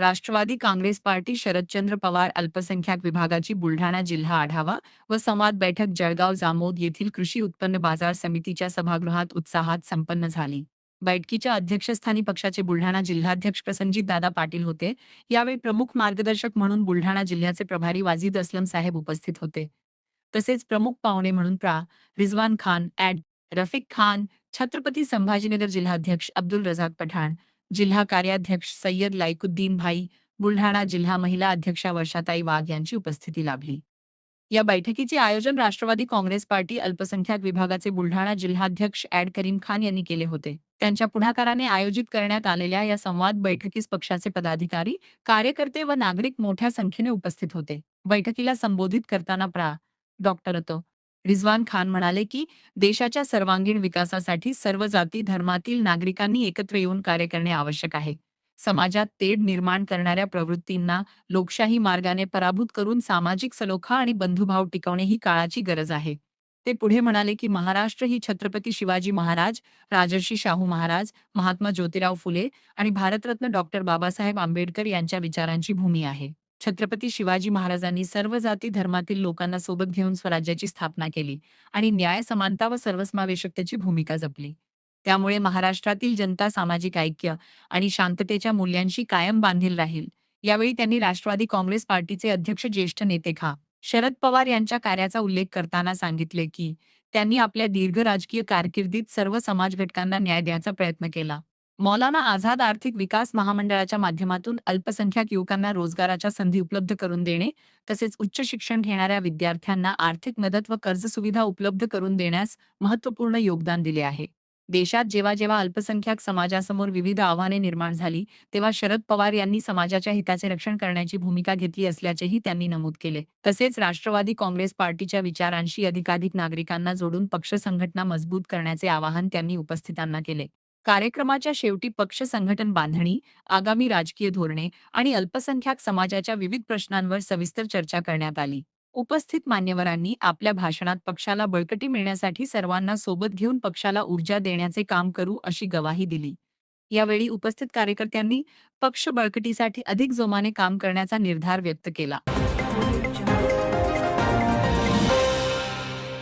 Rashtrawadi Congress party Sharadchandra Pawar अल्पसंख्याक विभागाची बुलढाणा जिल्हा आढावा व संवाद बैठक जळगाव जामोद येथील कृषी उत्पन्न बाजार समितीच्या सभागृहात उत्साहात संपन्न झाली. बैठकीच्या अध्यक्षस्थानी पक्षाचे बुलढाणा जिल्हाध्यक्ष प्रसन्नजीत दादा पाटील होते. यावेळी प्रमुख मार्गदर्शक म्हणून बुलढाणा जिल्ह्याचे प्रभारी वाजिद असलम साहेब उपस्थित होते. तसेच प्रमुख पाहुणे म्हणून रिझवान खान, रफिक खान, छत्रपती संभाजीनगर जिल्हाध्यक्ष अब्दुल रझाक पठाण, जिल्हा कार्याध्यक्ष सय्यद लायकुद्दीन भाई, बुलढाणा जिल्हा महिला अध्यक्षा वर्षाताई वाघ यांची उपस्थिती लाभली. या बैठकीचे आयोजन राष्ट्रवादी काँग्रेस पार्टी अल्पसंख्याक विभागाचे बुलढाणा जिल्हाध्यक्ष करीम खान यांनी केले होते. त्यांच्या पुढाकाराने आयोजित करण्यात आलेल्या या संवाद बैठकीस पक्षाचे पदाधिकारी, कार्यकर्ते व नागरिक मोठ्या संख्येने उपस्थित होते. बैठकीला संबोधित करताना डॉक्टर रिझवान खान म्हणाले की देशाच्या सर्वांगीण विकासासाठी सर्व जाती धर्मातील नागरिकांनी एकत्र येऊन कार्य करणे आवश्यक आहे. समाजात तेढ निर्माण करणाऱ्या प्रवृत्तींना लोकशाही मार्गाने पराभूत करून सामाजिक सलोखा आणि बंधुभाव टिकवणे ही काळाची गरज आहे. ते पुढे म्हणाले की महाराष्ट्र ही छत्रपती शिवाजी महाराज, राजर्षी शाहू महाराज, महात्मा ज्योतिराव फुले आणि भारतरत्न डॉक्टर बाबासाहेब आंबेडकर यांच्या विचारांची भूमी आहे. छत्रपती शिवाजी महाराजांनी सर्व जाती धर्मातील लोकांना सोबत घेऊन स्वराज्याची स्थापना केली आणि न्याय, समानता व सर्वसमावेशकतेची भूमिका जपली. त्यामुळे महाराष्ट्रातील जनता सामाजिक ऐक्य आणि शांततेच्या मूल्यांशी कायम बांधील राहील. यावेळी त्यांनी राष्ट्रवादी काँग्रेस पार्टीचे अध्यक्ष ज्येष्ठ नेते शरद पवार यांच्या कार्याचा उल्लेख करताना सांगितले की त्यांनी आपल्या दीर्घ राजकीय कारकिर्दीत सर्व समाज घटकांना न्याय देण्याचा प्रयत्न केला. मौलाना आझाद आर्थिक विकास महामंडळाच्या माध्यमातून अल्पसंख्याक युवकांना रोजगाराच्या संधी उपलब्ध करून देणे, तसेच उच्च शिक्षण घेणाऱ्या विद्यार्थ्यांना आर्थिक मदत व कर्ज सुविधा उपलब्ध करून देण्यास महत्त्वपूर्ण योगदान दिले आहे. देशात जेव्हा जेव्हा अल्पसंख्याक समाजासमोर विविध आव्हाने निर्माण झाली, तेव्हा शरद पवार यांनी समाजाच्या हिताचे रक्षण करण्याची भूमिका घेतली असल्याचेही त्यांनी नमूद केले. तसेच राष्ट्रवादी काँग्रेस पार्टीच्या विचारांशी अधिकाधिक नागरिकांना जोडून पक्ष संघटना मजबूत करण्याचे आवाहन त्यांनी उपस्थितांना केले. कार्यक्रमाच्या शेवटी पक्ष संघटन बांधणी, आगामी राजकीय धोरणे आणि अल्पसंख्याक समाजाच्या विविध प्रश्नांवर सविस्तर चर्चा करण्यात आली. उपस्थित मान्यवरांनी आपल्या भाषणात पक्षाला बळकटी मिळण्यासाठी सर्वांना सोबत घेऊन पक्षाला ऊर्जा देण्याचे काम करू अशी ग्वाही दिली. यावेळी उपस्थित कार्यकर्त्यांनी पक्ष बळकटीसाठी अधिक जोमाने काम करण्याचा निर्धार व्यक्त केला.